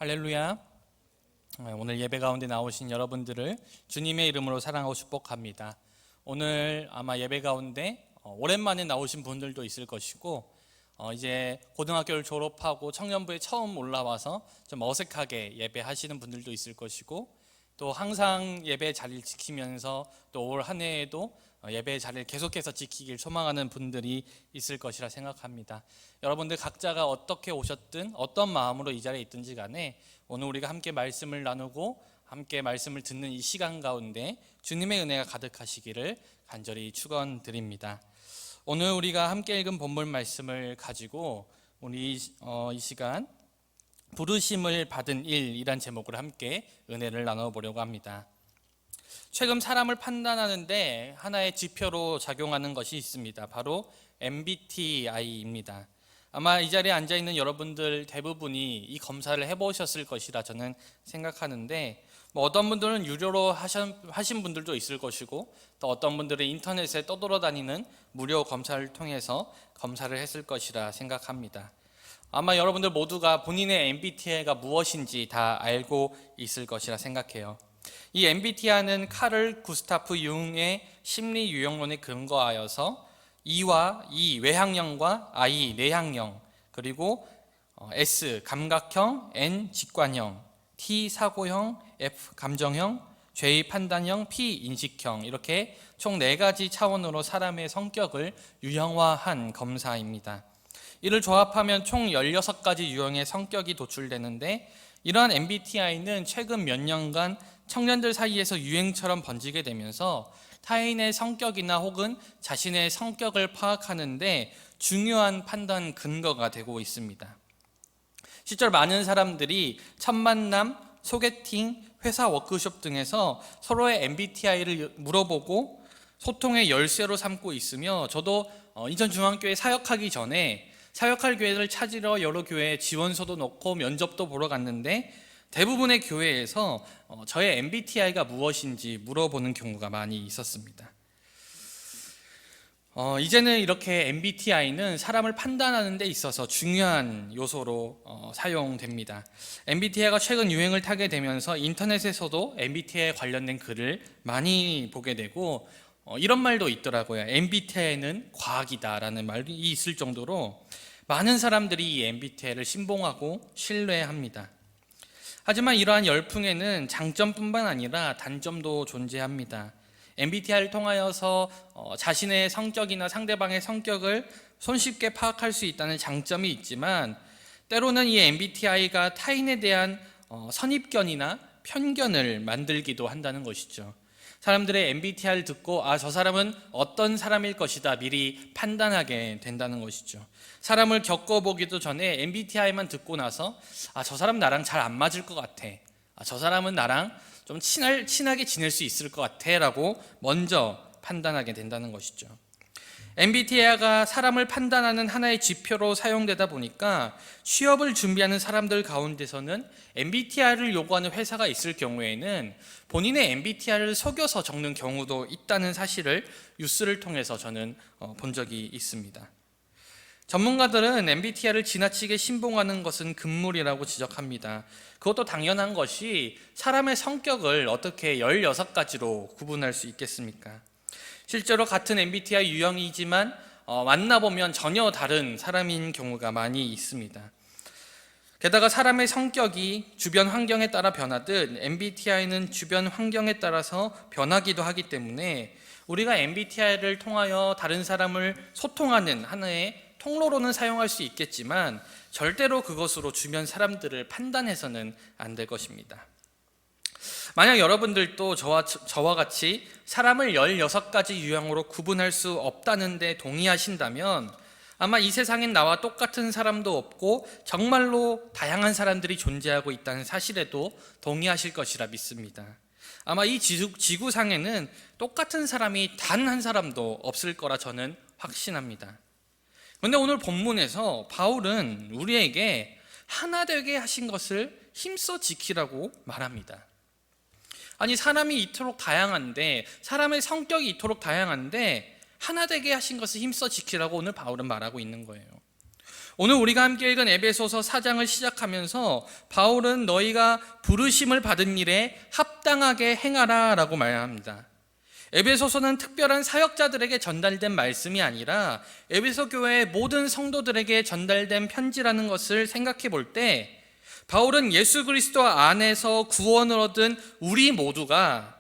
할렐루야. 오늘 예배 가운데 나오신 여러분들을 주님의 이름으로 사랑하고 축복합니다. 오늘 아마 예배 가운데 오랜만에 나오신 분들도 있을 것이고 이제 고등학교를 졸업하고 청년부에 처음 올라와서 좀 어색하게 예배하시는 분들도 있을 것이고, 또 항상 예배 자리를 지키면서 또 올 한 해에도 예배 자리를 계속해서 지키길 소망하는 분들이 있을 것이라 생각합니다. 여러분들 각자가 어떻게 오셨든 어떤 마음으로 이 자리에 있든지 간에 오늘 우리가 함께 말씀을 나누고 함께 말씀을 듣는 이 시간 가운데 주님의 은혜가 가득하시기를 간절히 축원드립니다. 오늘 우리가 함께 읽은 본문 말씀을 가지고 우리 이 시간 부르심을 받은 일이란 제목으로 함께 은혜를 나눠보려고 합니다. 최근 사람을 판단하는데 하나의 지표로 작용하는 것이 있습니다. 바로 MBTI입니다. 아마 이 자리에 앉아있는 여러분들 대부분이 이 검사를 해보셨을 것이라 저는 생각하는데, 어떤 분들은 유료로 하신 분들도 있을 것이고, 또 어떤 분들은 인터넷에 떠돌아다니는 무료 검사를 통해서 검사를 했을 것이라 생각합니다. 아마 여러분들 모두가 본인의 MBTI가 무엇인지 다 알고 있을 것이라 생각해요. 이 MBTI는 카를 구스타프 융의 심리 유형론에 근거하여서 E와 E 외향형과 I 내향형, 그리고 S 감각형, N 직관형, T 사고형, F 감정형, J 판단형, P 인식형, 이렇게 총 4가지 차원으로 사람의 성격을 유형화한 검사입니다. 이를 조합하면 총 16가지 유형의 성격이 도출되는데, 이러한 MBTI는 최근 몇 년간 청년들 사이에서 유행처럼 번지게 되면서 타인의 성격이나 혹은 자신의 성격을 파악하는데 중요한 판단 근거가 되고 있습니다. 실제로 많은 사람들이 첫 만남, 소개팅, 회사 워크숍 등에서 서로의 MBTI를 물어보고 소통의 열쇠로 삼고 있으며, 저도 인천중앙교회 사역하기 전에 사역할 교회를 찾으러 여러 교회에 지원서도 넣고 면접도 보러 갔는데, 대부분의 교회에서 저의 MBTI가 무엇인지 물어보는 경우가 많이 있었습니다. 이제는 이렇게 MBTI는 사람을 판단하는 데 있어서 중요한 요소로 사용됩니다. MBTI가 최근 유행을 타게 되면서 인터넷에서도 MBTI에 관련된 글을 많이 보게 되고, 이런 말도 있더라고요. MBTI는 과학이다라는 말이 있을 정도로 많은 사람들이 이 MBTI를 신봉하고 신뢰합니다. 하지만 이러한 열풍에는 장점뿐만 아니라 단점도 존재합니다. MBTI를 통하여서 자신의 성격이나 상대방의 성격을 손쉽게 파악할 수 있다는 장점이 있지만, 때로는 이 MBTI가 타인에 대한 선입견이나 편견을 만들기도 한다는 것이죠. 사람들의 MBTI를 듣고 저 사람은 어떤 사람일 것이다 미리 판단하게 된다는 것이죠. 사람을 겪어보기도 전에 MBTI만 듣고 나서 저 사람 나랑 잘 안 맞을 것 같아, 저 사람은 나랑 좀 친하게 지낼 수 있을 것 같아 라고 먼저 판단하게 된다는 것이죠. MBTI가 사람을 판단하는 하나의 지표로 사용되다 보니까 취업을 준비하는 사람들 가운데서는 MBTI를 요구하는 회사가 있을 경우에는 본인의 MBTI를 속여서 적는 경우도 있다는 사실을 뉴스를 통해서 저는 본 적이 있습니다. 전문가들은 MBTI를 지나치게 신봉하는 것은 금물이라고 지적합니다. 그것도 당연한 것이 사람의 성격을 어떻게 16가지로 구분할 수 있겠습니까? 실제로 같은 MBTI 유형이지만 만나보면 전혀 다른 사람인 경우가 많이 있습니다. 게다가 사람의 성격이 주변 환경에 따라 변하듯 MBTI는 주변 환경에 따라서 변하기도 하기 때문에 우리가 MBTI를 통하여 다른 사람을 소통하는 하나의 통로로는 사용할 수 있겠지만 절대로 그것으로 주변 사람들을 판단해서는 안 될 것입니다. 만약 여러분들도 저와 같이 사람을 16가지 유형으로 구분할 수 없다는 데 동의하신다면 아마 이 세상엔 나와 똑같은 사람도 없고 정말로 다양한 사람들이 존재하고 있다는 사실에도 동의하실 것이라 믿습니다. 아마 이 지구상에는 똑같은 사람이 단 한 사람도 없을 거라 저는 확신합니다. 그런데 오늘 본문에서 바울은 우리에게 하나 되게 하신 것을 힘써 지키라고 말합니다. 아니, 사람이 이토록 다양한데, 사람의 성격이 이토록 다양한데 하나 되게 하신 것을 힘써 지키라고 오늘 바울은 말하고 있는 거예요. 오늘 우리가 함께 읽은 에베소서 4장을 시작하면서 바울은 너희가 부르심을 받은 일에 합당하게 행하라 라고 말합니다. 에베소서는 특별한 사역자들에게 전달된 말씀이 아니라 에베소 교회의 모든 성도들에게 전달된 편지라는 것을 생각해 볼 때 바울은 예수 그리스도 안에서 구원을 얻은 우리 모두가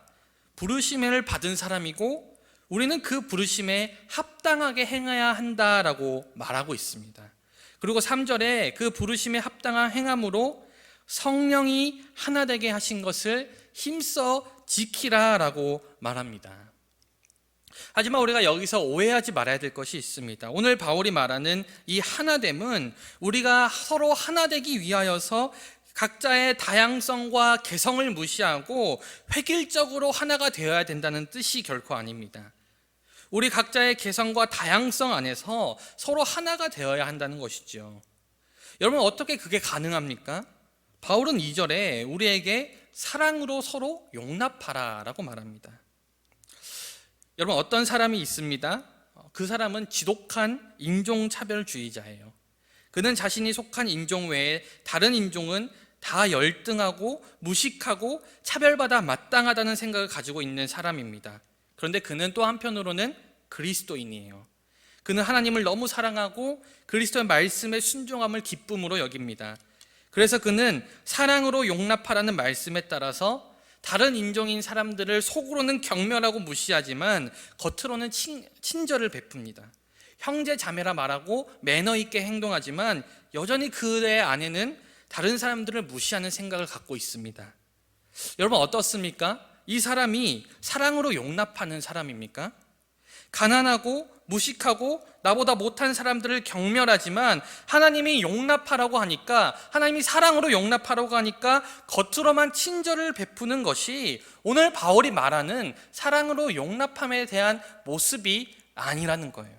부르심을 받은 사람이고 우리는 그 부르심에 합당하게 행해야 한다라고 말하고 있습니다. 그리고 3절에 그 부르심에 합당한 행함으로 성령이 하나 되게 하신 것을 힘써 지키라라고 말합니다. 하지만 우리가 여기서 오해하지 말아야 될 것이 있습니다. 오늘 바울이 말하는 이 하나됨은 우리가 서로 하나 되기 위하여서 각자의 다양성과 개성을 무시하고 획일적으로 하나가 되어야 된다는 뜻이 결코 아닙니다. 우리 각자의 개성과 다양성 안에서 서로 하나가 되어야 한다는 것이죠. 여러분, 어떻게 그게 가능합니까? 바울은 2절에 우리에게 사랑으로 서로 용납하라 라고 말합니다. 여러분, 어떤 사람이 있습니다. 그 사람은 지독한 인종차별주의자예요. 그는 자신이 속한 인종 외에 다른 인종은 다 열등하고 무식하고 차별받아 마땅하다는 생각을 가지고 있는 사람입니다. 그런데 그는 또 한편으로는 그리스도인이에요. 그는 하나님을 너무 사랑하고 그리스도의 말씀에 순종함을 기쁨으로 여깁니다. 그래서 그는 사랑으로 용납하라는 말씀에 따라서 다른 인종인 사람들을 속으로는 경멸하고 무시하지만 겉으로는 친절을 베풉니다. 형제 자매라 말하고 매너 있게 행동하지만 여전히 그의 안에는 다른 사람들을 무시하는 생각을 갖고 있습니다. 여러분, 어떻습니까? 이 사람이 사랑으로 용납하는 사람입니까? 가난하고 무식하고 나보다 못한 사람들을 경멸하지만 하나님이 용납하라고 하니까, 하나님이 사랑으로 용납하라고 하니까 겉으로만 친절을 베푸는 것이 오늘 바울이 말하는 사랑으로 용납함에 대한 모습이 아니라는 거예요.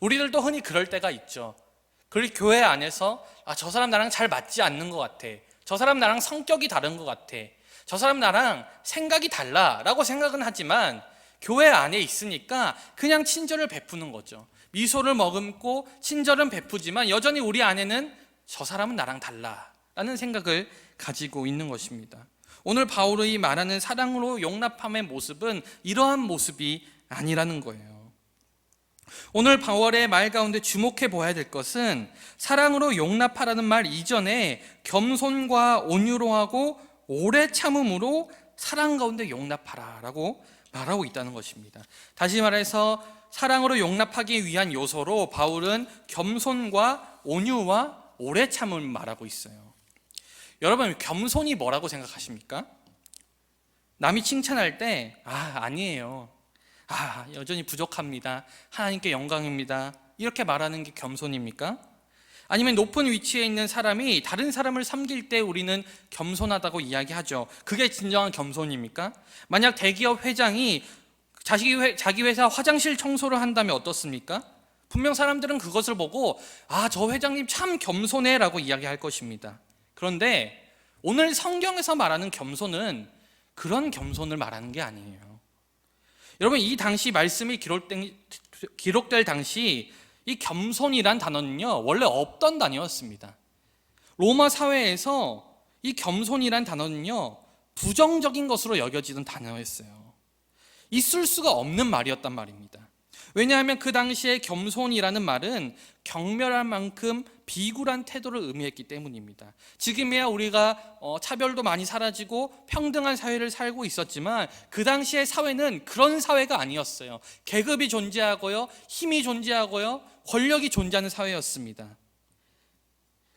우리들도 흔히 그럴 때가 있죠. 그리고 교회 안에서 저 사람 나랑 잘 맞지 않는 것 같아, 저 사람 나랑 성격이 다른 것 같아, 저 사람 나랑 생각이 달라 라고 생각은 하지만 교회 안에 있으니까 그냥 친절을 베푸는 거죠. 미소를 머금고 친절은 베푸지만 여전히 우리 안에는 저 사람은 나랑 달라 라는 생각을 가지고 있는 것입니다. 오늘 바울이 말하는 사랑으로 용납함의 모습은 이러한 모습이 아니라는 거예요. 오늘 바울의 말 가운데 주목해 보아야 될 것은 사랑으로 용납하라는 말 이전에 겸손과 온유로 하고 오래 참음으로 사랑 가운데 용납하라 라고 말하고 있다는 것입니다. 다시 말해서 사랑으로 용납하기 위한 요소로 바울은 겸손과 온유와 오래 참음을 말하고 있어요. 여러분, 겸손이 뭐라고 생각하십니까? 남이 칭찬할 때 아니에요, 여전히 부족합니다, 하나님께 영광입니다, 이렇게 말하는 게 겸손입니까? 아니면 높은 위치에 있는 사람이 다른 사람을 섬길 때 우리는 겸손하다고 이야기하죠. 그게 진정한 겸손입니까? 만약 대기업 회장이 자기 회사 화장실 청소를 한다면 어떻습니까? 분명 사람들은 그것을 보고 저 회장님 참 겸손해 라고 이야기할 것입니다. 그런데 오늘 성경에서 말하는 겸손은 그런 겸손을 말하는 게 아니에요. 여러분, 이 당시 말씀이 기록될 당시 이 겸손이란 단어는요 원래 없던 단어였습니다. 로마 사회에서 이 겸손이란 단어는요 부정적인 것으로 여겨지던 단어였어요. 있을 수가 없는 말이었단 말입니다. 왜냐하면 그 당시에 겸손이라는 말은 경멸할 만큼 비굴한 태도를 의미했기 때문입니다. 지금이야 우리가 차별도 많이 사라지고 평등한 사회를 살고 있었지만 그 당시의 사회는 그런 사회가 아니었어요. 계급이 존재하고요, 힘이 존재하고요, 권력이 존재하는 사회였습니다.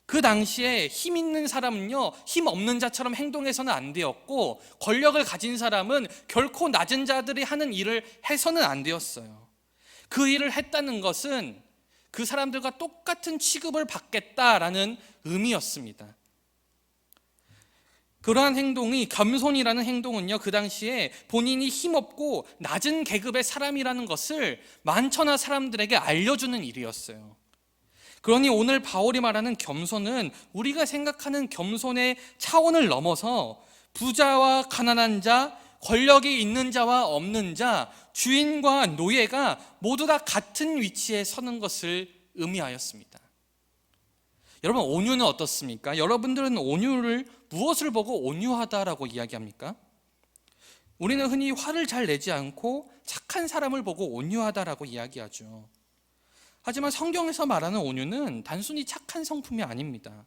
그 당시에 힘 있는 사람은요 힘 없는 자처럼 행동해서는 안 되었고, 권력을 가진 사람은 결코 낮은 자들이 하는 일을 해서는 안 되었어요. 그 일을 했다는 것은 그 사람들과 똑같은 취급을 받겠다라는 의미였습니다. 그러한 행동이, 겸손이라는 행동은요 그 당시에 본인이 힘없고 낮은 계급의 사람이라는 것을 만천하 사람들에게 알려주는 일이었어요. 그러니 오늘 바울이 말하는 겸손은 우리가 생각하는 겸손의 차원을 넘어서 부자와 가난한 자, 권력이 있는 자와 없는 자, 주인과 노예가 모두 다 같은 위치에 서는 것을 의미하였습니다. 여러분, 온유는 어떻습니까? 여러분들은 온유를 무엇을 보고 온유하다라고 이야기합니까? 우리는 흔히 화를 잘 내지 않고 착한 사람을 보고 온유하다라고 이야기하죠. 하지만 성경에서 말하는 온유는 단순히 착한 성품이 아닙니다.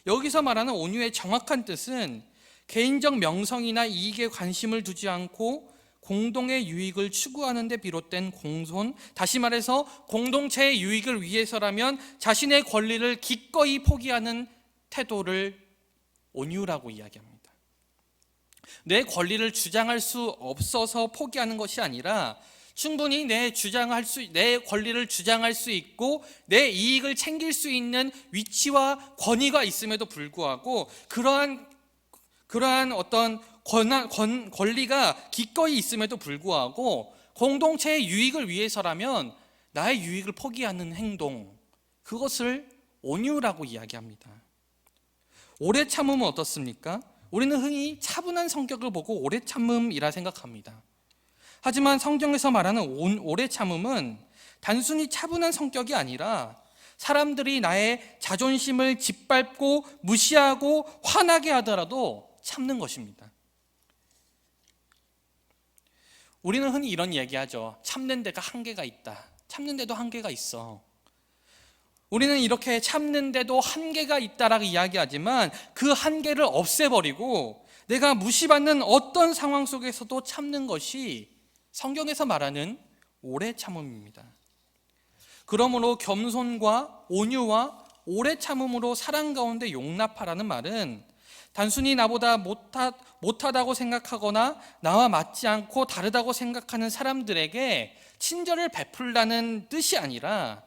여기서 말하는 온유의 정확한 뜻은 개인적 명성이나 이익에 관심을 두지 않고 공동의 유익을 추구하는 데 비롯된 공손, 다시 말해서 공동체의 유익을 위해서라면 자신의 권리를 기꺼이 포기하는 태도를 온유라고 이야기합니다. 내 권리를 주장할 수 없어서 포기하는 것이 아니라 충분히 내 권리를 주장할 수 있고 내 이익을 챙길 수 있는 위치와 권위가 있음에도 불구하고 그러한 어떤 권리가 기꺼이 있음에도 불구하고 공동체의 유익을 위해서라면 나의 유익을 포기하는 행동, 그것을 온유라고 이야기합니다. 오래 참음은 어떻습니까? 우리는 흔히 차분한 성격을 보고 오래 참음이라 생각합니다. 하지만 성경에서 말하는 오래 참음은 단순히 차분한 성격이 아니라 사람들이 나의 자존심을 짓밟고 무시하고 화나게 하더라도 참는 것입니다. 우리는 흔히 이런 얘기하죠. 참는 데가 한계가 있다. 참는 데도 한계가 있어. 우리는 이렇게 참는데도 한계가 있다라고 이야기하지만 그 한계를 없애버리고 내가 무시받는 어떤 상황 속에서도 참는 것이 성경에서 말하는 오래 참음입니다. 그러므로 겸손과 온유와 오래 참음으로 사랑 가운데 용납하라는 말은 단순히 나보다 못하다고 생각하거나 나와 맞지 않고 다르다고 생각하는 사람들에게 친절을 베풀라는 뜻이 아니라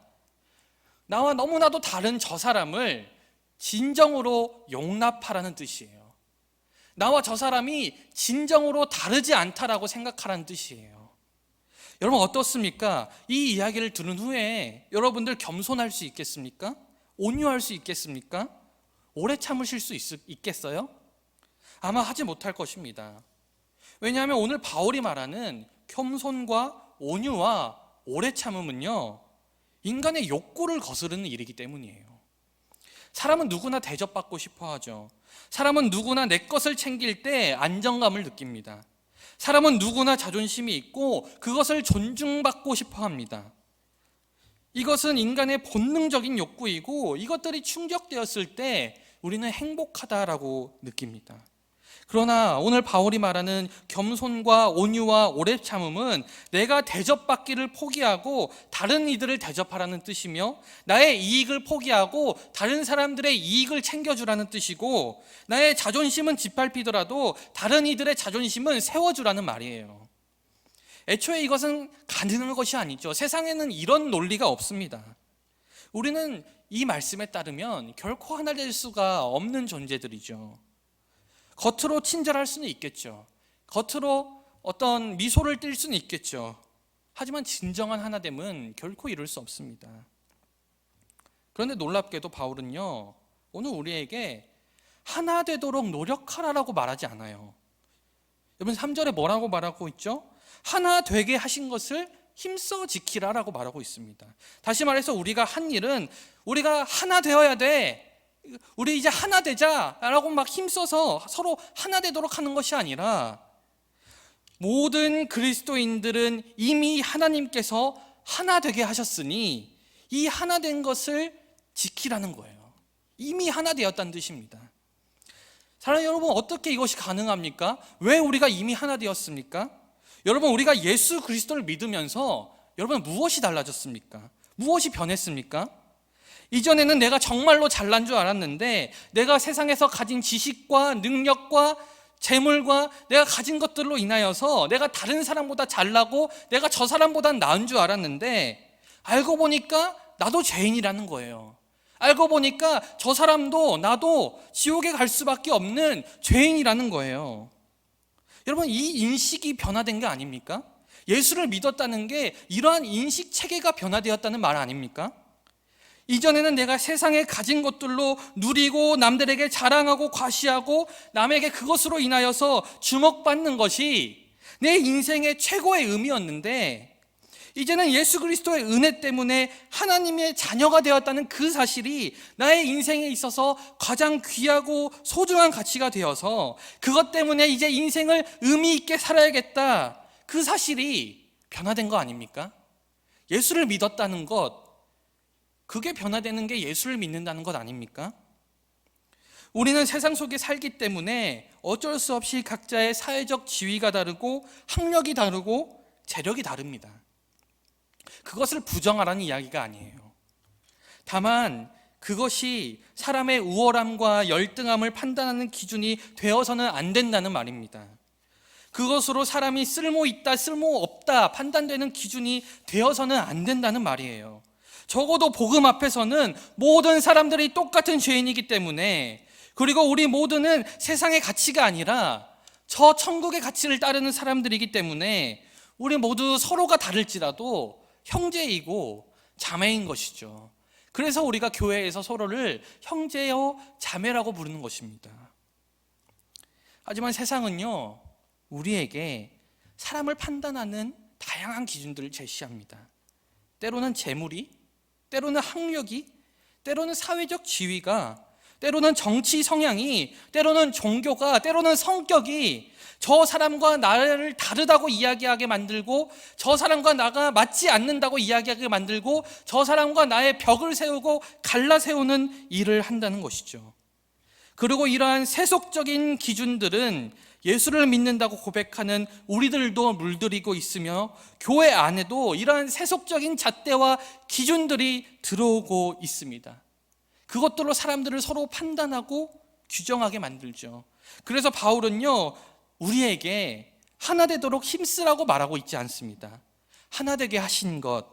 나와 너무나도 다른 저 사람을 진정으로 용납하라는 뜻이에요. 나와 저 사람이 진정으로 다르지 않다라고 생각하라는 뜻이에요. 여러분, 어떻습니까? 이 이야기를 들은 후에 여러분들 겸손할 수 있겠습니까? 온유할 수 있겠습니까? 오래 참으실 수 있겠어요? 아마 하지 못할 것입니다. 왜냐하면 오늘 바울이 말하는 겸손과 온유와 오래 참음은요, 인간의 욕구를 거스르는 일이기 때문이에요. 사람은 누구나 대접받고 싶어 하죠. 사람은 누구나 내 것을 챙길 때 안정감을 느낍니다. 사람은 누구나 자존심이 있고 그것을 존중받고 싶어 합니다. 이것은 인간의 본능적인 욕구이고 이것들이 충족되었을 때 우리는 행복하다라고 느낍니다. 그러나 오늘 바울이 말하는 겸손과 온유와 오래 참음은 내가 대접받기를 포기하고 다른 이들을 대접하라는 뜻이며 나의 이익을 포기하고 다른 사람들의 이익을 챙겨주라는 뜻이고 나의 자존심은 짓밟히더라도 다른 이들의 자존심은 세워주라는 말이에요. 애초에 이것은 가능한 것이 아니죠. 세상에는 이런 논리가 없습니다. 우리는 이 말씀에 따르면 결코 하나 될 수가 없는 존재들이죠. 겉으로 친절할 수는 있겠죠. 겉으로 어떤 미소를 띌 수는 있겠죠. 하지만 진정한 하나됨은 결코 이룰 수 없습니다. 그런데 놀랍게도 바울은요, 오늘 우리에게 하나 되도록 노력하라라고 말하지 않아요. 여러분, 3절에 뭐라고 말하고 있죠? 하나 되게 하신 것을 힘써 지키라라고 말하고 있습니다. 다시 말해서 우리가 한 일은 우리가 하나 되어야 돼, 우리 이제 하나 되자라고 막 힘써서 서로 하나 되도록 하는 것이 아니라 모든 그리스도인들은 이미 하나님께서 하나 되게 하셨으니 이 하나 된 것을 지키라는 거예요. 이미 하나 되었다는 뜻입니다. 사랑하는 여러분, 어떻게 이것이 가능합니까? 왜 우리가 이미 하나 되었습니까? 여러분, 우리가 예수 그리스도를 믿으면서 여러분 무엇이 달라졌습니까? 무엇이 변했습니까? 이전에는 내가 정말로 잘난 줄 알았는데 내가 세상에서 가진 지식과 능력과 재물과 내가 가진 것들로 인하여서 내가 다른 사람보다 잘나고 내가 저 사람보다 나은 줄 알았는데 알고 보니까 나도 죄인이라는 거예요. 알고 보니까 저 사람도 나도 지옥에 갈 수밖에 없는 죄인이라는 거예요. 여러분, 이 인식이 변화된 게 아닙니까? 예수를 믿었다는 게 이러한 인식 체계가 변화되었다는 말 아닙니까? 이전에는 내가 세상에 가진 것들로 누리고 남들에게 자랑하고 과시하고 남에게 그것으로 인하여서 주목받는 것이 내 인생의 최고의 의미였는데 이제는 예수 그리스도의 은혜 때문에 하나님의 자녀가 되었다는 그 사실이 나의 인생에 있어서 가장 귀하고 소중한 가치가 되어서 그것 때문에 이제 인생을 의미 있게 살아야겠다, 그 사실이 변화된 거 아닙니까? 예수를 믿었다는 것, 그게 변화되는 게 예수를 믿는다는 것 아닙니까? 우리는 세상 속에 살기 때문에 어쩔 수 없이 각자의 사회적 지위가 다르고 학력이 다르고 재력이 다릅니다. 그것을 부정하라는 이야기가 아니에요. 다만 그것이 사람의 우월함과 열등함을 판단하는 기준이 되어서는 안 된다는 말입니다. 그것으로 사람이 쓸모있다, 쓸모없다 판단되는 기준이 되어서는 안 된다는 말이에요. 적어도 복음 앞에서는 모든 사람들이 똑같은 죄인이기 때문에, 그리고 우리 모두는 세상의 가치가 아니라 저 천국의 가치를 따르는 사람들이기 때문에 우리 모두 서로가 다를지라도 형제이고 자매인 것이죠. 그래서 우리가 교회에서 서로를 형제여 자매라고 부르는 것입니다. 하지만 세상은요, 우리에게 사람을 판단하는 다양한 기준들을 제시합니다. 때로는 재물이, 때로는 학력이, 때로는 사회적 지위가, 때로는 정치 성향이, 때로는 종교가, 때로는 성격이 저 사람과 나를 다르다고 이야기하게 만들고, 저 사람과 나가 맞지 않는다고 이야기하게 만들고, 저 사람과 나의 벽을 세우고 갈라 세우는 일을 한다는 것이죠. 그리고 이러한 세속적인 기준들은 예수를 믿는다고 고백하는 우리들도 물들이고 있으며, 교회 안에도 이러한 세속적인 잣대와 기준들이 들어오고 있습니다. 그것들로 사람들을 서로 판단하고 규정하게 만들죠. 그래서 바울은요, 우리에게 하나 되도록 힘쓰라고 말하고 있지 않습니다. 하나 되게 하신 것,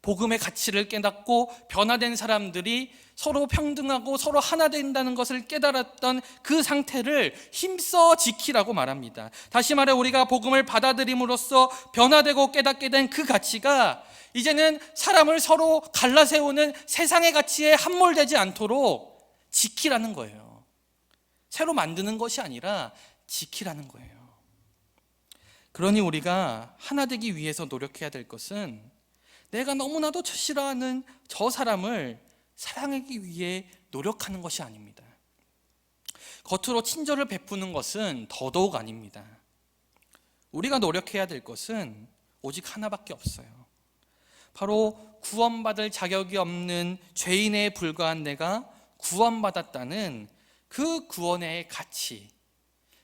복음의 가치를 깨닫고 변화된 사람들이 서로 평등하고 서로 하나 된다는 것을 깨달았던 그 상태를 힘써 지키라고 말합니다. 다시 말해, 우리가 복음을 받아들임으로써 변화되고 깨닫게 된 그 가치가 이제는 사람을 서로 갈라세우는 세상의 가치에 함몰되지 않도록 지키라는 거예요. 새로 만드는 것이 아니라 지키라는 거예요. 그러니 우리가 하나 되기 위해서 노력해야 될 것은 내가 너무나도 싫어하는 저 사람을 사랑하기 위해 노력하는 것이 아닙니다. 겉으로 친절을 베푸는 것은 더더욱 아닙니다. 우리가 노력해야 될 것은 오직 하나밖에 없어요. 바로 구원받을 자격이 없는 죄인에 불과한 내가 구원받았다는 그 구원의 가치,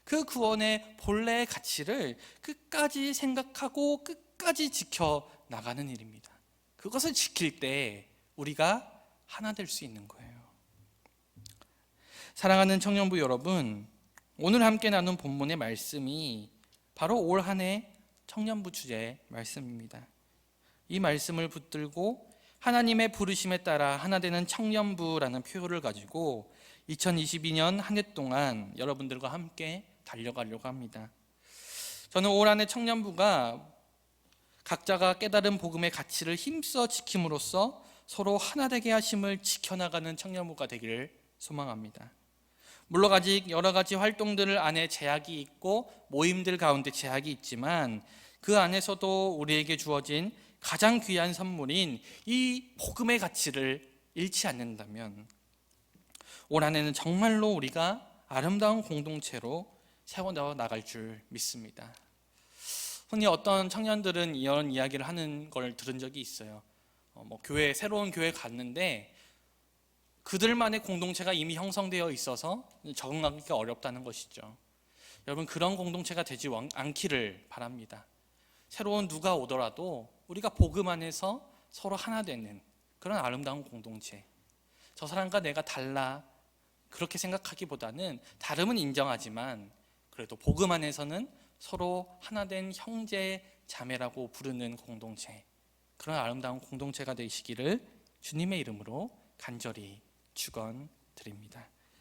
그 구원의 본래의 가치를 끝까지 생각하고 끝까지 지켜나가는 일입니다. 그것을 지킬 때 우리가 하나 될 수 있는 거예요. 사랑하는 청년부 여러분, 오늘 함께 나눈 본문의 말씀이 바로 올 한 해 청년부 주제 말씀입니다. 이 말씀을 붙들고 하나님의 부르심에 따라 하나 되는 청년부라는 표어를 가지고 2022년 한 해 동안 여러분들과 함께 달려가려고 합니다. 저는 올 한 해 청년부가 각자가 깨달은 복음의 가치를 힘써 지킴으로써 서로 하나 되게 하심을 지켜나가는 청년부가 되기를 소망합니다. 물론 아직 여러 가지 활동들 안에 제약이 있고 모임들 가운데 제약이 있지만 그 안에서도 우리에게 주어진 가장 귀한 선물인 이 복음의 가치를 잃지 않는다면 올 한 해는 정말로 우리가 아름다운 공동체로 세워나가 나갈 줄 믿습니다. 흔히 어떤 청년들은 이런 이야기를 하는 걸 들은 적이 있어요. 새로운 교회 갔는데 그들만의 공동체가 이미 형성되어 있어서 적응하기가 어렵다는 것이죠. 여러분, 그런 공동체가 되지 않기를 바랍니다. 새로운 누가 오더라도 우리가 복음 안에서 서로 하나 되는 그런 아름다운 공동체, 저 사람과 내가 달라 그렇게 생각하기보다는 다름은 인정하지만 그래도 복음 안에서는 서로 하나 된 형제 자매라고 부르는 공동체, 그런 아름다운 공동체가 되시기를 주님의 이름으로 간절히 축원드립니다.